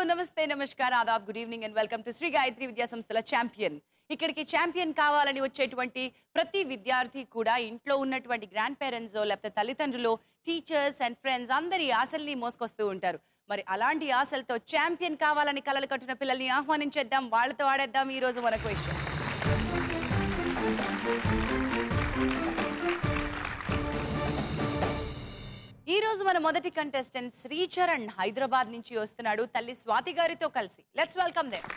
నమస్తే నమస్కారం ఆదాబ్ good evening and welcome to Sri Gayatri Vidya సంస్థల ఛాంపియన్. ఇక్కడికి ఛాంపియన్ కావాలని వచ్చేటువంటి ప్రతి విద్యార్థి కూడా ఇంట్లో ఉన్నటువంటి గ్రాండ్ పేరెంట్స్ లేకపోతే తల్లిదండ్రులు, టీచర్స్ అండ్ ఫ్రెండ్స్ అందరి ఆశల్ని మోసుకొస్తూ ఉంటారు. మరి అలాంటి ఆశలతో ఛాంపియన్ కావాలని కలలు కట్టిన పిల్లల్ని ఆహ్వానించేద్దాం, వాళ్ళతో ఆడేద్దాం ఈ రోజు మనకు విషయం. ఈ రోజు మన మొదటి కంటెస్టెంట్ శ్రీచరణ్ హైదరాబాద్ నుంచి వస్తున్నాడు తల్లి స్వాతి గారితో కలిసి. Let's welcome them.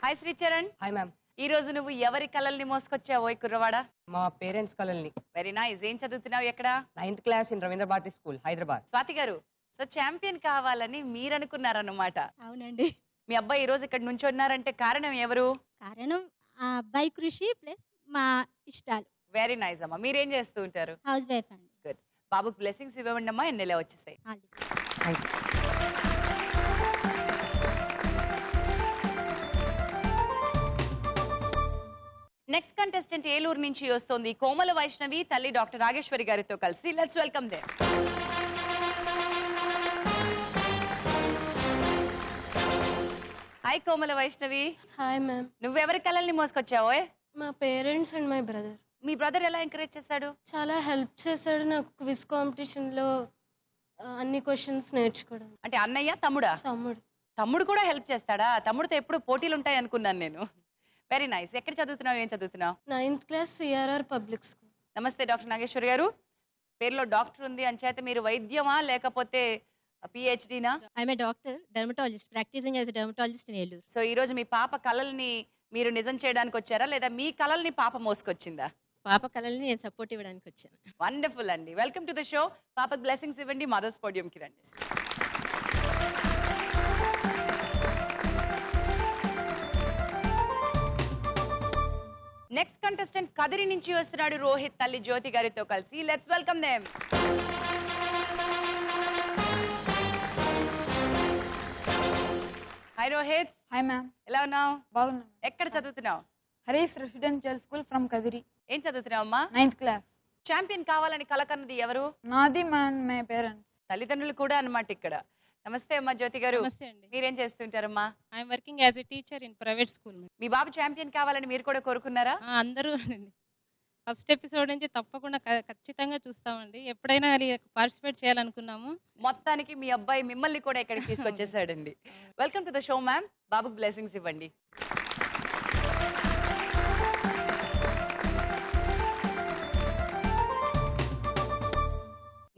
Hi Sricharan. Hi ma'am. ఈ రోజు నువ్వు ఎవరి కలల్ని మోసుకొచ్చావో ఈ కుర్రవాడ? మా పేరెంట్స్ కలల్ని. Very nice. ఏం చదువుతున్నావు? ఎక్కడ? 9th class in Ravindra Bharathi school, Hyderabad. Swathi garu, so champion కావాలని మీరు అనుకున్నారన్నమాట. అవునండి. మీ అబ్బాయి ఈ రోజు ఇక్కడ నుంచి ఉన్నారంటే కారణం ఎవరు? కారణం ఆ అబ్బాయి కృషి ప్లస్ మా ఇష్టాలు. వెరీ నైస్ అమ్మా. మీరేం చేస్తూ ఉంటారు? హౌస్ వైఫ్ అండి. గుడ్. బాబుకి బ్లెస్సింగ్స్ ఇవ్వండి అమ్మా. ఎన్నెలా వచ్చేసాయి? నెక్స్ట్ కంటెస్టెంట్ ఏలూరు నుంచి వస్తోంది కోమల వైష్ణవి తల్లి డాక్టర్ రాగేశ్వరి గారితో కలిసి. Let's welcome there. Hi Komala Vaishnavi. Hi ma'am. నువ్వెవరి కలల్ని మోసుకొచ్చావో? మా పేరెంట్స్ అండ్ మై బ్రదర్. మీ బ్రదర్ ఎలా ఎంకరేజ్ చేశాడు? చాలా హెల్ప్ చేశాడు నాకు క్విజ్ కాంపిటీషన్లో అన్ని క్వశ్చన్స్ నేర్చుకోవడం. అంటే అన్నయ్య తమ్ముడా? తమ్ముడు. తమ్ముడు కూడా హెల్ప్ చేస్తాడా? తమ్ముడితో ఎప్పుడు పోటీలు ఉంటాయి అనుకున్నాను నేను. Very nice. ఎక్కడ చదువుతున్నావు? ఏం చదువుతున్నావు? 9th class CRR public school. నమస్తే డాక్టర్ నాగేశ్వరి గారు. పేరులో డాక్టర్ ఉంది అని చేత మీరు వైద్యమా లేకపోతే పిహెచ్డీనా? I'm a doctor, dermatologist, practising as a dermatologist in Eluru. So ఈ రోజు మీ పాప కలల్ని మీరు నిజం చేయడానికి వచ్చారా లేదా మీ కలల్ని పాప మోసుకొచ్చిందా? పాప కళల్ని నేను సపోర్ట్ ఇవ్వడానికి వచ్చాను. వండర్ఫుల్ అండి. Welcome to the show. పాపకు బ్లెస్సింగ్స్ ఇవ్వండి. మదర్స్ పోడియంకి రండి. నెక్స్ట్ కంటెస్టెంట్ కదిరి నుంచి వస్తున్నాడు రోహిత్ తల్లి జ్యోతి గారితో కలిసి. Let's welcome them. Hi Rohit. Hi ma'am. ఎలా ఉన్నావు? బాగున్నా. ఎక్కడ చదువుతున్నావు? Harish residential school from Kadiri. ఏం చదువుతున్నావు అమ్మా? 9th class. ఛాంపియన్ కావాలని కలకన్నది ఎవరు? నాది మై పేరెంట్స్. తల్లిదండ్రులు కూడా అన్నమాట ఇక్కడ. నమస్తే అమ్మా జ్యోతి గారు. నమస్తే అండి. మీరేం చేస్తుంటారమ్మా? I'm working as a teacher in private school. మీ బాబు ఛాంపియన్ కావాలని మీరు కూడా కోరుకున్నారా? అందరూ ఫస్ట్ ఎపిసోడ్ నుంచి తప్పకుండా ఖచ్చితంగా చూస్తామండి. ఎప్పుడైనా పార్టిసిపేట్ చేయాలనుకున్నాము. మొత్తానికి మీ అబ్బాయి మిమ్మల్ని కూడా ఇక్కడికి తీసుకొచ్చేసాడండి. Welcome to the show ma'am. బాబుకి బ్లెస్సింగ్స్ ఇవ్వండి.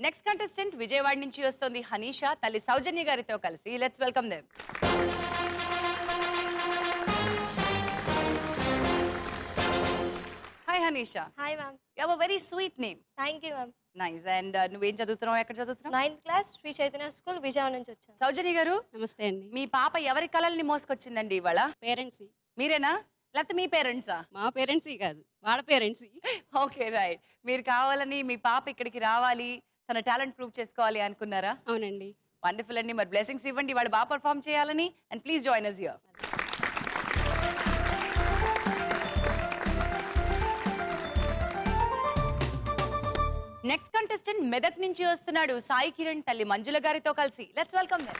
నెక్స్ట్ కంటెస్టెంట్ విజయవాడ నుంచి వస్తుంది హనీషా తల్లి సౌజన్య గారితో కలిసి. Let's welcome them. Hi Hanisha. Hi ma'am. You have a very sweet name. Thank you ma'am. Nice. And నువ్వేం చదువుతున్నావు? ఎక్కడ చదువుతున్నావు? 9th class Sri Chaitanya school Vijayawada నుంచి వచ్చాను. సౌజన్య గారు, నమస్తే అండి. మీ పాప ఎవరి కలల్ని మోసుకొచ్చిందండి ఇవాళ? పేరెంట్స్. మీరేనా లేకపోతే మీ పేరెంట్సా? మా పేరెంట్స్ కాదు, వాళ్ళ పేరెంట్స్. Okay right. మీరు కావాలని మీ పాప ఇక్కడికి రావాలి, తన టాలెంట్ ప్రూవ్ చేసుకోవాలి అనుకున్నారా? అవునండి. వండర్ఫుల్ అండి. మరి బ్లెస్సింగ్స్ ఇవ్వండి, వాళ్ళు బాగా పర్ఫామ్ చేయాలని. And please join us here. Next contestant Medak నుంచి వస్తున్నాడు సాయి కిరణ్ తల్లి మంజుల గారితో కలిసి. Let's welcome them.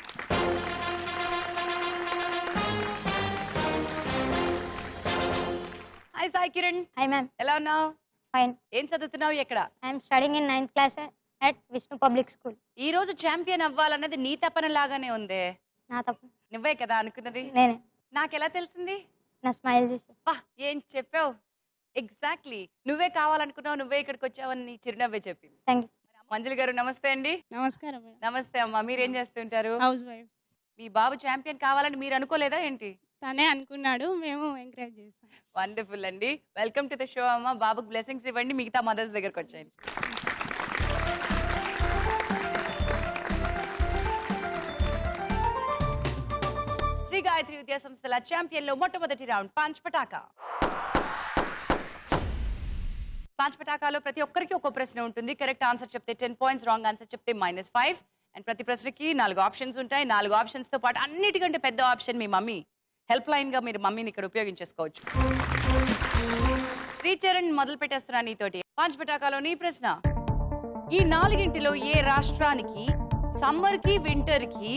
Hi Sai Kiran. Hi ma'am. ఎలా ఉన్నావు? ఫైన్. ఏం చదువుతున్నావు? ఎక్కడ? I'm studying in 9th class at Vishnu public school. ఈ రోజు ఛాంపియన్ అవ్వాలన్నది నీ తపన లాగానే ఉందే. నా తప్పు. నువ్వే కదా అనుకున్నది? నేనే. నాకెలా తెలిసింది? నా స్మైల్ చూసి. వా, ఏం చెప్పావు. ఎగ్జాక్ట్లీ నువ్వే కావాలనుకున్నావు, నువ్వే ఇక్కడికి వచ్చావని చిరునవ్వే చెప్పింది. Thank you. మంజుల గారు నమస్తే అండి. నమస్కారం. నమస్తే అమ్మా. మీరేం చేస్తుంటారు? Housewife. మీ బాబు ఛాంపియన్ కావాలని మీరు అనుకోలేదా ఏంటి? తనే అనుకున్నాడు, మేము ఎంకరేజ్ చేస్తాం. వండర్ఫుల్ అండి. వెల్కమ్ టు ద షో అమ్మా. బాబుకి బ్లెస్సింగ్స్ ఇవ్వండి, మిగతా మదర్స్ దగ్గరకు వచ్చాయండి. శ్రీ గాయత్రి విద్యా సంస్థల ఛాంపియన్ లో మొట్టమొదటి రౌండ్ పంచ్ పటాకా. పాంచ్ పటాకాలో ప్రతి ఒక్కరికి ఒక్కో ప్రశ్న ఉంటుంది. కరెక్ట్ ఆన్సర్ చెప్తే 10 పాయింట్స్, రాంగ్ ఆన్సర్ చెప్తే -5. అండ్ ప్రతి ప్రశ్నకి 4 ఆప్షన్స్ ఉంటాయి. 4 ఆప్షన్స్తో పాటు అన్నిటికంటే పెద్ద ఆప్షన్ మీ మమ్మీ. హెల్ప్ లైన్గా మీరు మమ్మీని ఇక్కడ ఉపయోగించేసుకోవచ్చు. శ్రీచరణ్ మొదలు పెట్టేస్తున్నా నీతోటి. పాంచ్ పటాకాలో నీ ప్రశ్న. ఈ 4గింటిలో ఏ రాష్ట్రానికి సమ్మర్ కి వింటర్ కి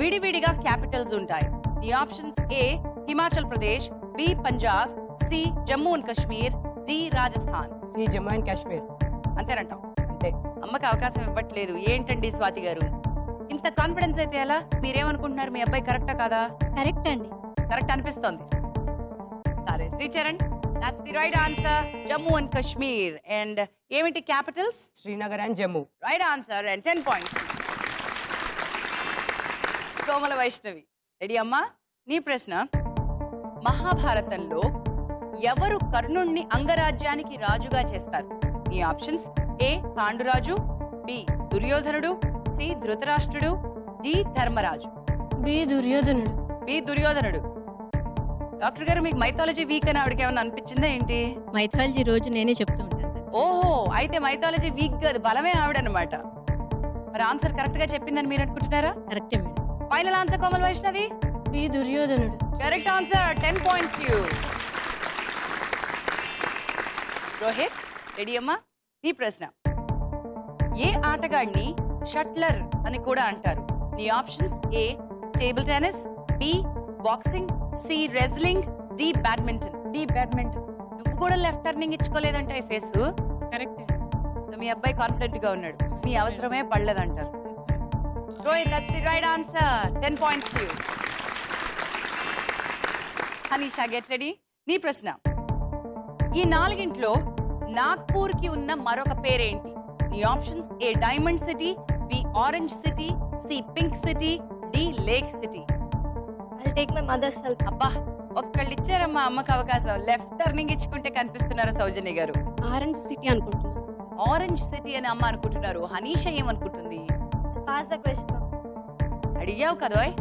విడివిడిగా క్యాపిటల్స్ ఉంటాయి? ఈ options: A Himachal Pradesh, B Punjab, C Jammu and Kashmir, D Rajasthan. C Jammu and Kashmir. అంతేనంటాం. అంతే. అమ్మకి అవకాశం ఇవ్వట్లేదు. ఏంటండి స్వాతి గారు, ఇంత కాన్ఫిడెన్స్ అయితే ఎలా? మీరేమనుకుంటున్నారు? మీ అబ్బాయి కరెక్టా కాదా? కరెక్ట్ అండి. కరెక్ట్ అనిపిస్తోంది. సరే Sricharan, that's the right answer. Jammu and Kashmir. And ఏమిటి capitals? Srinagar and Jammu. Right answer and 10 points. Komala Vaishnavi, ready అమ్మా? నీ ప్రశ్న. మహాభారతంలో ఎవరు కర్ణుణ్ణి అంగరాజ్యానికి రాజుగా చేస్తారు? ఈ ఆప్షన్స్: ఏ పాండురాజు, బి దుర్యోధనుడు, సి ధృతరాష్ట్రుడు, డి ధర్మరాజు. బి దుర్యోధనుడు. బి దుర్యోధనుడు. డాక్టర్ గారు, మీకు మైథాలజీ వీక్ అని ఆవిడకి ఏమన్నా అనిపించిందా ఏంటి? మైథాలజీ రోజు నేనే చెప్తూ ఉంటాను. ఓహో, అయితే మైథాలజీ వీక్ కాదు, బలమే ఆవిడనమాట. మరి ఆన్సర్ కరెక్ట్ గా చెప్పిందని మీరు అనుకుంటున్నారా? కరెక్టే madam. Final answer Komal Vaishnavi. B దుర్యోధనుడు. Correct answer. 10 points you. Rohit, ready అమ్మా? నీ ప్రశ్న. ఏ ఆటగాడిని షట్లర్ అని కూడా అంటారు? నీ options: A table tennis, B boxing, C wrestling, D badminton. D badminton. నువ్వు కూడా లెఫ్ట్ టర్నింగ్ ఇచ్చుకోలేదంటే ఫేస్. కరెక్ట్. సో మీ అబ్బాయి కాన్ఫిడెంట్ గా ఉన్నాడు. మీ అవసరమే పడలేదంటారు. Rohit, that's the right answer. 10 points to you. Hanisha, get ready. నీ ప్రశ్న. ఈ 4గింట్లో నాగ్పూర్ కి ఉన్న మరొక పేరేంటి? నీ options: A diamond city, B orange city, C pink city, D lake city. I'll take my mother's help. అబ్బా, ఒక్కళ్ళు ఇచ్చారమ్మా అమ్మకి అవకాశం. లెఫ్ట్ టర్నింగ్ ఇచ్చుకుంటే కనిపిస్తున్నారు సౌజన్య గారు. ఆరెంజ్ సిటీ అనుకుంటున్నాను. ఆరెంజ్ సిటీ అని అమ్మ అనుకుంటున్నారు. హనీషా ఏమనుకుంటుంది? Ask the question. అడిగావు కదోయ్.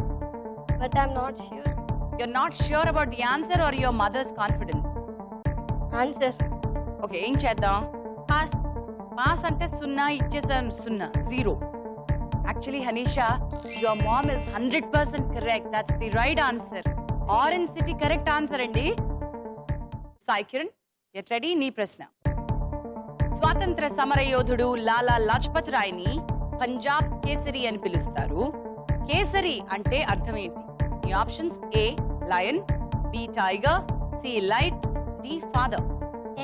But I'm not sure. You're not sure about the answer or your mother's confidence? Answer. Okay, ఏం చేద్దాం? Pass. పాస్ అంటే 0 ఇచ్చేసాను. 0. Actually Hanisha, your mom is 100% correct. That's the right answer. Orange city correct answer అండి. Sai Kiran, get ready. నీ ప్రశ్న. స్వాతంత్ర సమరయోధుడు లాలా లజపత్ రాయ్ని పంజాబ్ కేసరి అని పిలుస్తారు. కేసరి అంటే అర్థం ఏంటి? ఈ options: A lion, B tiger, C light, D father.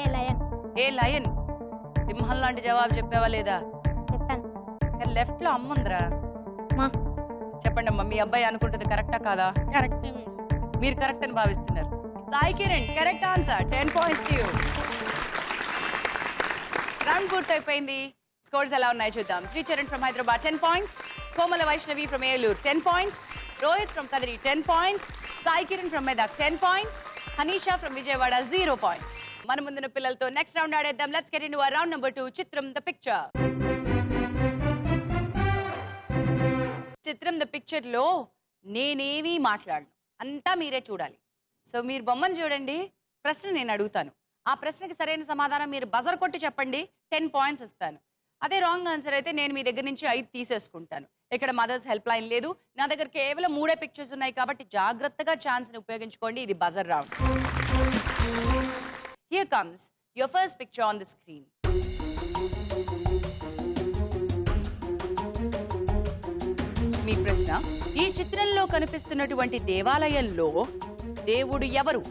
A lion. A lion. సింహం లాంటి జవాబు చెప్పావా లేదా? చెప్పాను. కానీ లెఫ్ట్ లో అమ్ముందిరా. మా. చెప్పండి అమ్మా, మీ అబ్బాయి అనుకుంటుంది కరెక్టా కాదా? కరెక్టే మేడం. మీరు కరెక్ట్ అని భావిస్తున్నారు. Sai Kiran, correct answer. 10 points to you. Round పూర్తయిపోయింది. స్కోర్స్ ఎలా ఉన్నాయో చూద్దాం. Sricharan from Hyderabad 10 points, Komala Vaishnavi from Eluru 10 points, Rohit from Kadiri 10 points, Sai Kiran from Medak 10 points, Hanisha from Vijayawada 0 points. మన ముందున్న పిల్లలతో నెక్స్ట్ రౌండ్ ఆడేద్దాం. Let's get into our round number 2, చిత్రం ద పిక్చర్. చిత్రం ద పిక్చర్ లో నేనేమీ మాట్లాడను, అంతా మీరే చూడాలి. సో మీరు బొమ్మను చూడండి, ప్రశ్న నేను అడుగుతాను. ఆ ప్రశ్నకి సరైన సమాధానం మీరు బజర్ కొట్టి చెప్పండి, 10 పాయింట్స్ ఇస్తాను. అదే రాంగ్ ఆన్సర్ అయితే నేను మీ దగ్గర నుంచి 5 తీసేసుకుంటాను. ఇక్కడ మదర్స్ హెల్ప్ లైన్ లేదు. నా దగ్గర కేవలం 3 పిక్చర్స్ ఉన్నాయి కాబట్టి జాగ్రత్తగా ఛాన్స్ని ఉపయోగించుకోండి. ఇది buzzer round. Here comes your first picture on the screen. మీ ప్రశ్న. ఈ చిత్రంలో కనిపిస్తున్నటువంటి దేవాలయంలో దేవుడు ఎవరు?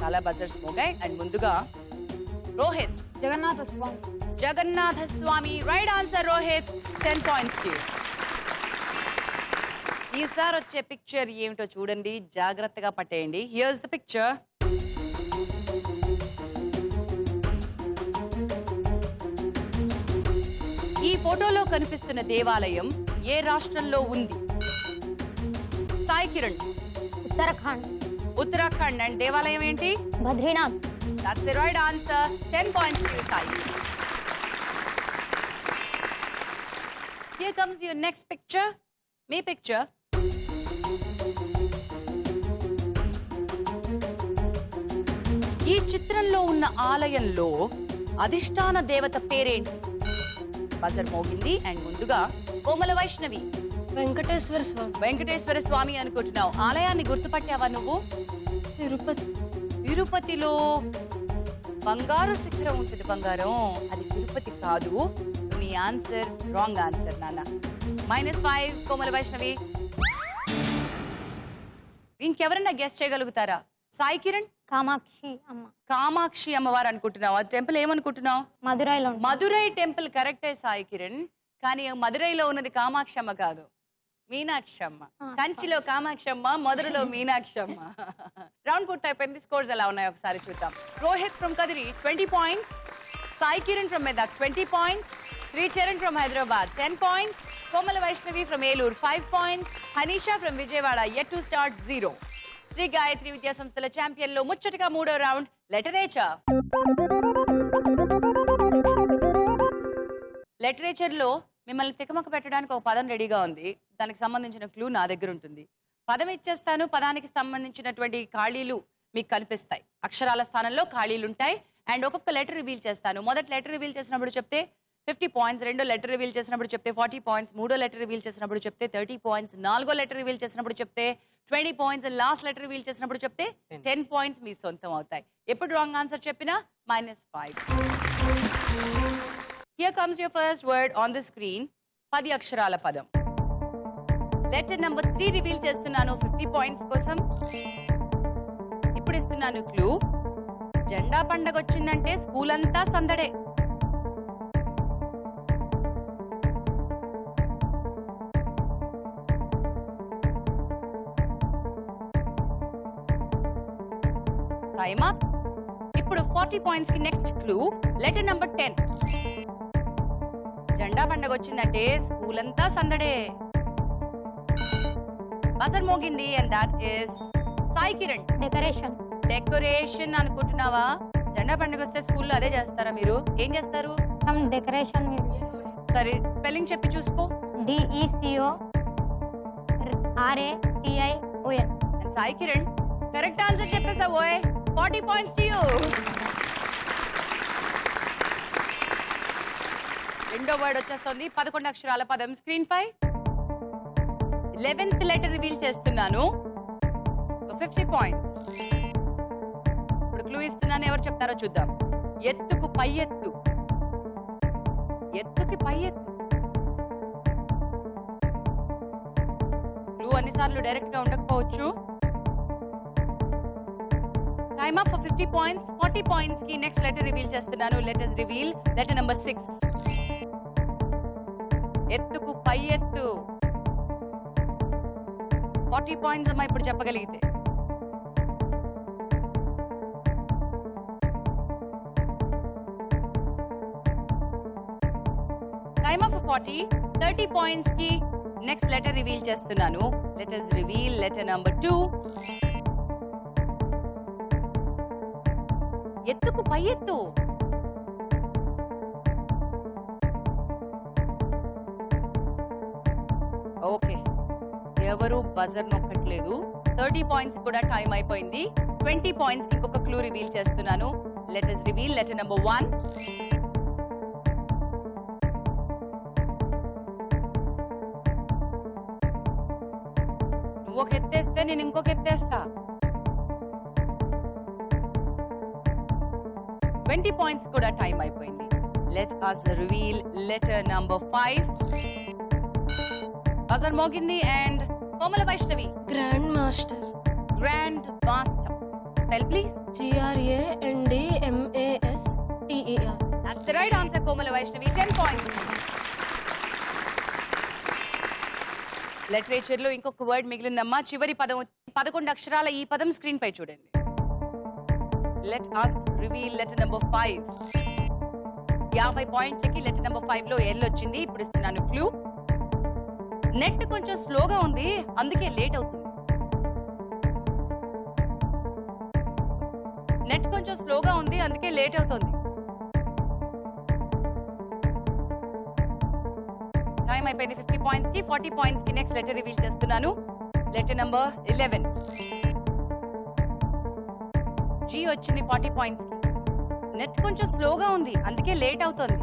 చాలా బజర్స్ మోగాయి. అండ్ ముందుగా రోహిత్. జగన్నాథ స్వామి. జగన్నాథ స్వామి రైట్ ఆన్సర్. రోహిత్ 10 పాయింట్స్ కి. ఈసారి వచ్చే పిక్చర్ ఏమిటో చూడండి, జాగ్రత్తగా పట్టేయండి. Here's the picture. ఈ ఫోటోలో కనిపిస్తున్న దేవాలయం ఏ రాష్ట్రంలో ఉంది? సాయి కిరణ్. ఉత్తరాఖండ్. ఉత్తరాఖండ్. అండ్ దేవాలయం ఏంటి? Badrinath. That's the right answer. 10 points to you, Sai. Here comes your next picture. Me picture. ఈ చిత్రంలో ఉన్న ఆలయంలో అధిష్టాన దేవత పేరేంటి? బజర్ మోగింది అండ్ ముందుగా కోమల వైష్ణవి. వెంకటేశ్వర స్వామి. వెంకటేశ్వర స్వామి అనుకుంటున్నావు. ఆలయాన్ని గుర్తుపట్టావా నువ్వు? తిరుపతి. తిరుపతిలో బంగారు శిఖరం ఉంటుంది. బంగారం అది తిరుపతి కాదు. సో నీ ఆన్సర్ రాంగ్ ఆన్సర్ నాన్న. -5 కోమల వైష్ణవి. ఇంకెవరన్నా గెస్ట్ చేయగలుగుతారా? సాయి కిరణ్. కామాక్షి అమ్మ. కామాక్షి అమ్మవారు అనుకుంటున్నావు. ఆ టెంపుల్ ఏమనుకుంటున్నావు? మదురైలో ఉంటుంది. మదురై టెంపుల్ కరెక్టే సాయి కిరణ్. కానీ మదురైలో ఉన్నది కామాక్షి అమ్మ కాదు, మీనాక్షి అమ్మ. కంచిలో కామాక్షి అమ్మ, మధురలో మీనాక్షి అమ్మ. రౌండ్ పూర్తి అయిపోయింది. స్కోర్స్ ఎలా ఉన్నాయో ఒకసారి చూద్దాం. Rohit from Kadiri 20 points, Sai Kiran from Medak 20 points, Sricharan from Hyderabad 10 points, Komala Vaishnavi from Eluru 5 points, Hanisha from Vijayawada yet to start 0. Sri Gayatri Vidya సంస్థల ఛాంపియన్ లో ముచ్చటగా 3వ రౌండ్ లిటరేచర్. లిటరేచర్ లో మిమ్మల్ని తికమక పెట్టడానికి ఒక పదం రెడీగా ఉంది. దానికి సంబంధించిన క్లూ నా దగ్గర ఉంటుంది. పదం ఇచ్చేస్తాను. పదానికి సంబంధించినటువంటి ఖాళీలు మీకు కనిపిస్తాయి. అక్షరాల స్థానంలో ఖాళీలు ఉంటాయి. అండ్ ఒక్కొక్క లెటర్ రివీల్ చేస్తాను. మొదటి లెటర్ రివీల్ చేసినప్పుడు చెప్తే 50 points, రెండో లెటర్ రివీల్ చేసినప్పుడు చెప్తే 40 points, మూడో లెటర్ రివీల్ చేసినప్పుడు చెప్తే 30 points, నాలుగో లెటర్ రివీల్ చేసినప్పుడు చెప్తే 20 points, లాస్ట్ లెటర్ రివీల్ చేసినప్పుడు చెప్తే 10 points మీ సొంతం అవుతాయి. ఎప్పుడు రాంగ్ ఆన్సర్ చెప్పినా -5. Here comes your first word on the screen. 10 అక్షరాల పదం. లెటర్ నెంబర్ 3 రివీల్ చేస్తున్నాను 50 points కోసం. ఇప్పుడు ఇస్తున్నాను క్లూ. జెండా పండగ వచ్చిందంటే స్కూల్ అంతా సందడే. Time up. ఇప్పుడు 40 points కి నెక్స్ట్ క్లూ. Letter number 10. జెండా పండగ వచ్చిందంటే స్కూల్ అంతా సందడే. బజర్ మోగింది and that is Sai Kiran. Decoration. Decoration అనుకుంటున్నావా? జెండా పండుగ వస్తే స్కూల్లో అదే చేస్తారా మీరు? ఏం చేస్తారు? Some decoration. సరే స్పెల్లింగ్ చెప్పి చూసుకో. DECORATION. And Sai Kiran correct answer చెప్పేసావోయ్. 40 points to you. రెండో వర్డ్ వచ్చేస్తుంది. 11 అక్షరాల పదం స్క్రీన్ పై. 11th లెటర్ రివీల్ చేస్తున్నాను. 50 points. ఇప్పుడు క్లూ ఇస్తున్నాను. ఎవరు చెప్తారో చూద్దాం. ఎత్తుకు పై ఎత్తు. ఎత్తుకి పై ఎత్తు. క్లూ అన్నిసార్లు డైరెక్ట్ గా ఉండకపోవచ్చు. Time up for 50 points. 40 points కి నెక్స్ట్ లెటర్ రివీల్ చేస్తున్నాను. Letters reveal. Letter number 6. ఎత్తుకు పై ఎత్తు. 40 points అమ్మా ఇప్పుడు చెప్పగలిగితే. Time up for 40. 30 points కి నెక్స్ట్ లెటర్ రివీల్ చేస్తున్నాను. Letters reveal. Letter number 2. ఎత్తుకు పై ఎత్తు. ఓకే, ఎవరు బజర్ నొక్కట్లేదు. 30 points కూడా టైం అయిపోయింది. 20 points ఇంకొక క్లూ రివీల్ చేస్తున్నాను. Letters reveal. Letter number 1. నువ్వు ఒక ఎత్తేస్తే నేను ఇంకొక ఎత్తేస్తా. 20 points కూడా టైం అయిపోయింది. Let us reveal letter number 5. Buzzer మోగింది and Komala Vaishnavi. Grand master. Grand master. Spell please. GRANDMASTER. That's the right answer, Komala Vaishnavi. 10 points. Literature లో ఇంకొక వర్డ్ మిగిలిందమ్మా. చివరి పదం 11 అక్షరాల ఈ పదం స్క్రీన్ పై చూడండి. Let us reveal letter number 5. 50 పాయింట్లకి letter number 5 లో ఎల్ వచ్చింది. ఇప్పుడు ఇస్తున్నాను క్లూ. నెట్ కొంచెం స్లోగా ఉంది, అందుకే లేట్ అవుతుంది. నెట్ కొంచెం స్లోగా ఉంది, అందుకే లేట్ అవుతుంది. టైం అయిపోయింది. 50 పాయింట్స్ కి 40 పాయింట్స్ కి నెక్స్ట్ లెటర్ రివీల్ చేస్తున్నాను. Letter number 11. జీ వచ్చింది 40 పాయింట్స్ కి. నెట్ కొంచెం స్లోగా ఉంది, అందుకే లేట్ అవుతుంది.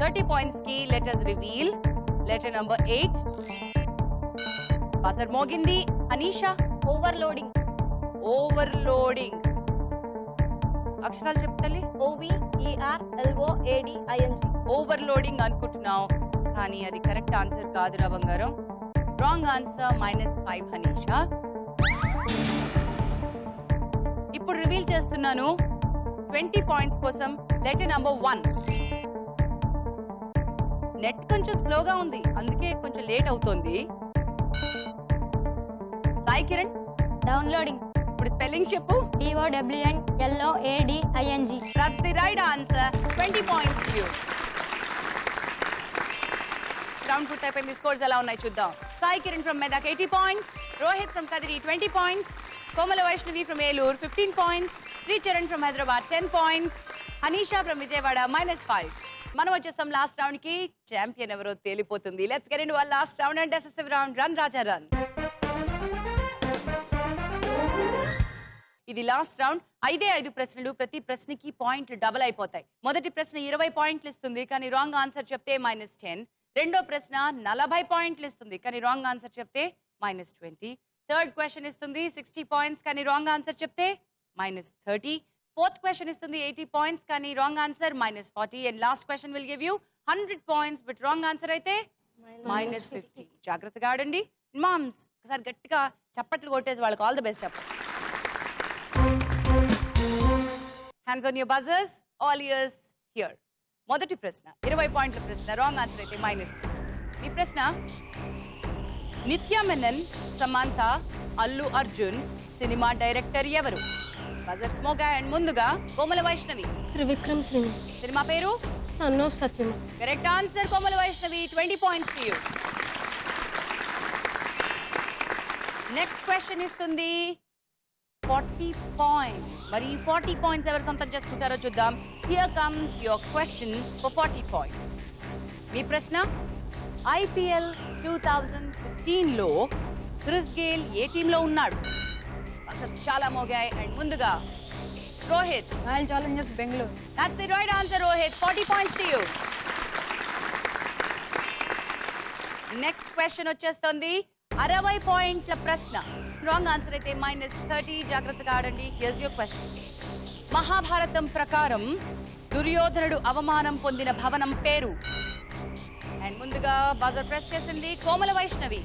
$30 కి let us reveal letter number 8. Buzzer మోగింది. అనీషా. ఓవర్లోడింగ్. ఓవర్లోడింగ్. అక్షరాలు చెప్తలే. OVERLOADING. ఓవర్లోడింగ్ అనుకుంటున్నావు, కానీ అది కరెక్ట్ ఆన్సర్ కాదురా బంగారం. Wrong answer. -5 హనీషా. ఇప్పుడు రివీల్ చేస్తున్నాను 20 పాయింట్స్ కోసం లెటర్ నంబర్ 1. నెట్ కొంచెం స్లోగా ఉంది, అందుకే కొంచెం లేట్ అవుతోంది. సాయి కిరణ్. డౌన్లోడింగ్. ఇప్పుడు స్పెల్లింగ్ చెప్పు. DOWNLOADING. That's the right answer. 20 points to you. Round పూర్తి అయిపోయింది. స్కోర్స్ ఎలా ఉన్నాయి చూద్దాం. Sai Kiran from Medak 80 points, Rohit from Kadiri 20 points, Komala Vaishnavi from Eluru 15 points, Sri Charan from Hyderabad 10 points, Anisha from Vijayawada -5. మనం వచ్చేస్తాం లాస్ట్ రౌండ్ కి. ఛాంపియన్ ఎవరో తేలిపోతుంది. Let's get into our last round and decisive round. Run Raja run. ఇది లాస్ట్ రౌండ్. 5 ప్రశ్నలు. ప్రతి ప్రశ్నకి పాయింట్లు డబుల్ అయిపోతాయి. మొదటి ప్రశ్న 20 పాయింట్లు ఇస్తుంది, కానీ రాంగ్ ఆన్సర్ చెప్తే -10. రెండో ప్రశ్న 40 పాయింట్లు ఇస్తుంది, కానీ రాంగ్ ఆన్సర్ చెప్తే -20. థర్డ్ క్వశ్చన్ ఇస్తుంది 60 పాయింట్స్, కానీ రాంగ్ ఆన్సర్ చెప్తే -30. ఫోర్త్ క్వశ్చన్ ఇస్తుంది 80 పాయింట్స్, కానీ wrong answer -40. And last question will give you 100 points, but wrong answer అయితే -50. జాగ్రత్తగా ఆడండి. మామ్స్ ఒకసారి గట్టిగా చప్పట్లు కొట్టేసి వాళ్ళకి ఆల్ ది బెస్ట్ చెప్పండి. Hands on your buzzers. All ears here. మొదటి ప్రశ్న 20 పాయింట్ల ప్రశ్న. రాంగ్ ఆన్సర్ అయితే -10. ఈ ప్రశ్న, నిత్యా మెనన్, సమంత, అల్లు అర్జున్ సినిమా డైరెక్టర్ ఎవరు? Buzzers Moga. అండ్ ముందుగా కోమల వైష్ణవి. త్రివిక్రమ్ శ్రీని. సినిమా పేరు? Son of Satyam. Correct answer. Komala Vaishnavi 20 points to you. Next question ఇస్తుంది 40 పాయింట్స్. మరి 40 పాయింట్స్ ఎవరు సొంతం చేసుకుంటారో చూద్దాం. Here comes your question for 40 points. మీ ప్రశ్న, IPL 2015లో క్రిస్ గేల్ ఏ టీంలో ఉన్నాడు? అసలు చాలా మోగాయి. అండ్ ముందుగా Rohit. Royal Challengers Bengaluru. That's the right answer, Rohit. 40 points to you. Next question వచ్చేస్తుంది 60 పాయింట్ల ప్రశ్న. రాంగ్ ఆన్సర్ అయితే -30. జాగ్రత్తగా ఆడండి. Here's your question. మహాభారతం ప్రకారం దుర్యోధనుడు అవమానం పొందిన భవనం పేరు? అండ్ ముందుగా బజర్ ప్రెస్ చేసింది Komala Vaishnavi.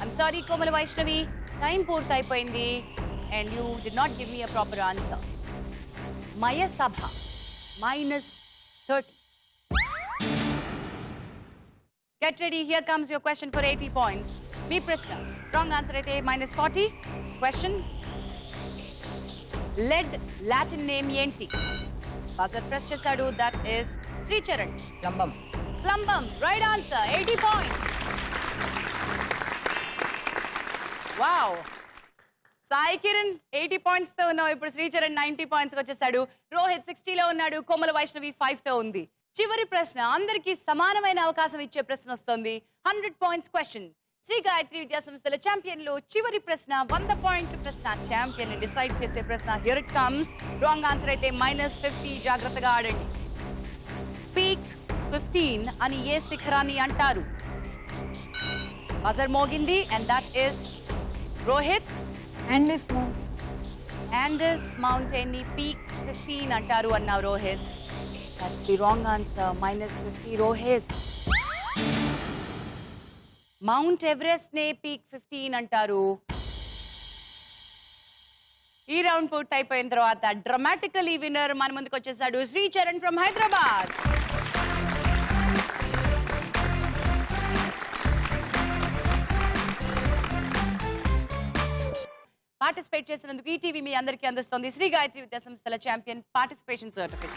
I'm sorry Komala Vaishnavi, time పూర్తయిపోయింది. And you did not give me a proper answer. Mayasabha -30. Get ready. Here comes your question for 80 points. మీ ప్రశ్న, రాంగ్ ఆన్సర్ అయితే -40. క్వశ్చన్, లెడ్ లాటిన్ నేమ్ ఏంటి? బజర్ ప్రెస్ చేశాడు. That is Sri Charan. Plumbum. Plumbum. Right answer. 80 points. Wow. Sai Kiran 80 points తో ఉన్నావు. ఇప్పుడు Sricharan 90 points వచ్చేసాడు. రోహిత్ 60లో ఉన్నాడు. కోమల వైష్ణవి 5 తో ఉంది. చివరి ప్రశ్న, అందరికీ సమానమైన అవకాశం ఇచ్చే ప్రశ్న వస్తుంది. 100 పాయింట్స్ క్వశ్చన్. శ్రీ గాయత్రి విద్యా సంస్థల ఛాంపియన్లో చివరి ప్రశ్న 100 పాయింట్ల ప్రశ్న. ఛాంపియన్ ని డిసైడ్ చేసే ప్రశ్న. Here it comes. Wrong answer అయితే -50. జాగ్రత్తగా ఆడండి. పీక్ 15 అని ఏ శిఖరాన్ని అంటారు? బజర్ మోగింది. And that is Rohit. Andes Mountain ని పీక్ 15 అంటారు అన్నావు Rohit. That's the wrong answer. -50 Rohit. Mount Everest నే పీక్ 15 అంటారు. ఈ రౌండ్ పూర్తి అయిపోయిన తర్వాత డ్రామాటికలీ విన్నర్ మన ముందుకు వచ్చేసాడు శ్రీ చరణ్ ఫ్రమ్ హైదరాబాద్. పార్టిసిపేట్ చేసినందుకు ఈటీవీ మీ అందరికీ అందిస్తుంది శ్రీ గాయత్రి విద్యా సంస్థల champion participation certificate.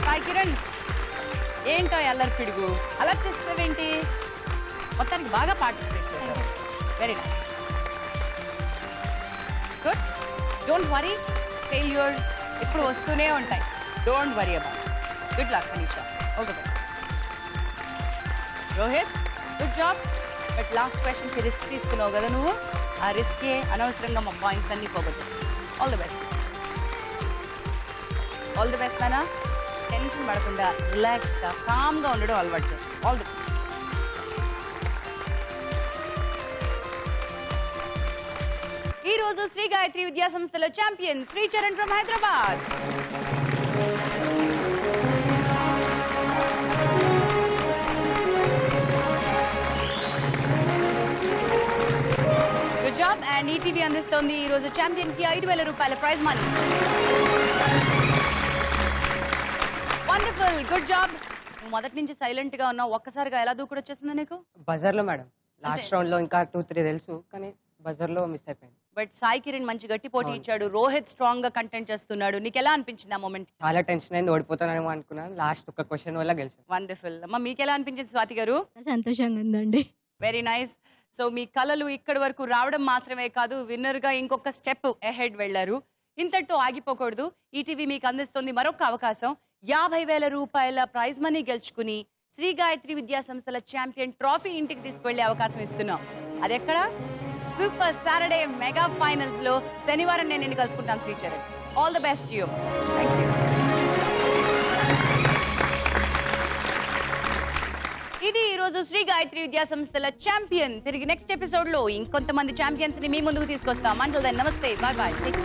Sai Kiran, ఏంటో అల్లరి పిడుగు అలా చేస్తావేంటి? మొత్తానికి బాగా పార్టిసిపేట్ చేశారు. Very nice, good. Don't worry, failures ఇప్పుడు వస్తూనే ఉంటాయి. Don't worry about. Good luck Anisha. All the best. Rohit, good job. But last క్వశ్చన్కి రిస్క్ తీసుకున్నావు కదా నువ్వు, ఆ రిస్కే అనవసరంగా మా పాయింట్స్ అన్ని పోగొట్టు. All the best. All the best నానా. టెన్షన్ పడకుండా రిలాక్స్గా కామ్గా ఉండడం అలవాటు చేస్తాం. All the best. ఈ రోజు శ్రీ గాయత్రి విద్యా సంస్థలో champion Sricharan from Hyderabad. Good job. And ETV అందిస్తోంది ఈ రోజు ఛాంపియన్ కి 5,000 రూపాయల prize money. Wonderful, good job. నువ్వు మొదటి నుంచి సైలెంట్ గా ఉన్నావు, ఒక్కసారిగా ఎలా దూకుడు వచ్చేసింది నీకు? బజర్లో మేడం. లాస్ట్ రౌండ్ లో ఇంకా 2-3 తెలుసు, కానీ బజర్లో మిస్ అయిపోయింది. బట్ సాయి కిరణ్ మంచి గట్టి పోటీ ఇచ్చాడు, రోహిత్ స్ట్రాంగ్ గా కంటెంట్ చేస్తున్నాడు. నీకు ఎలా అనిపించింది ఆ మూమెంట్? చాలా టెన్షన్ అయింది, ఓడిపోతానేమో అనుకున్నాను. లాస్ట్ ఒక క్వశ్చన్ వల్ల గెలిచాను. వండర్ఫుల్. అమ్మ మీకు ఎలా అనిపించింది స్వాతి గారు? సంతోషంగా ఉందండి. Very nice. సో మీ కళలు ఇక్కడి వరకు రావడం మాత్రమే కాదు, విన్నర్ గా ఇంకొక స్టెప్ అహెడ్ వెళ్లారు. ఇంతటితో ఆగిపోకూడదు. ఈటీవీ మీకు అందిస్తుంది మరొక అవకాశం. 50,000 రూపాయల ప్రైజ్ మనీ గెలుచుకుని శ్రీ గాయత్రి విద్యా సంస్థల ఛాంపియన్ ట్రోఫీ ఇంటికి తీసుకెళ్లే అవకాశం ఇస్తున్నాం. అదెక్కడ? సూపర్ సాటర్డే మెగా ఫైనల్స్ లో శనివారం నేను నిన్ను కలుసుకుంటాను Sricharan. All the best you. Thank you. ఇది ఈ రోజు శ్రీ గాయత్రి విద్యా సంస్థల ఛాంపియన్. తిరిగి నెక్స్ట్ ఎపిసోడ్ లో ఇంకొంతమంది ఛాంపియన్స్ ని మీ ముందుకు తీసుకొస్తాం. అంటిల్ దెన్ నమస్తే, బాయ్ బాయ్.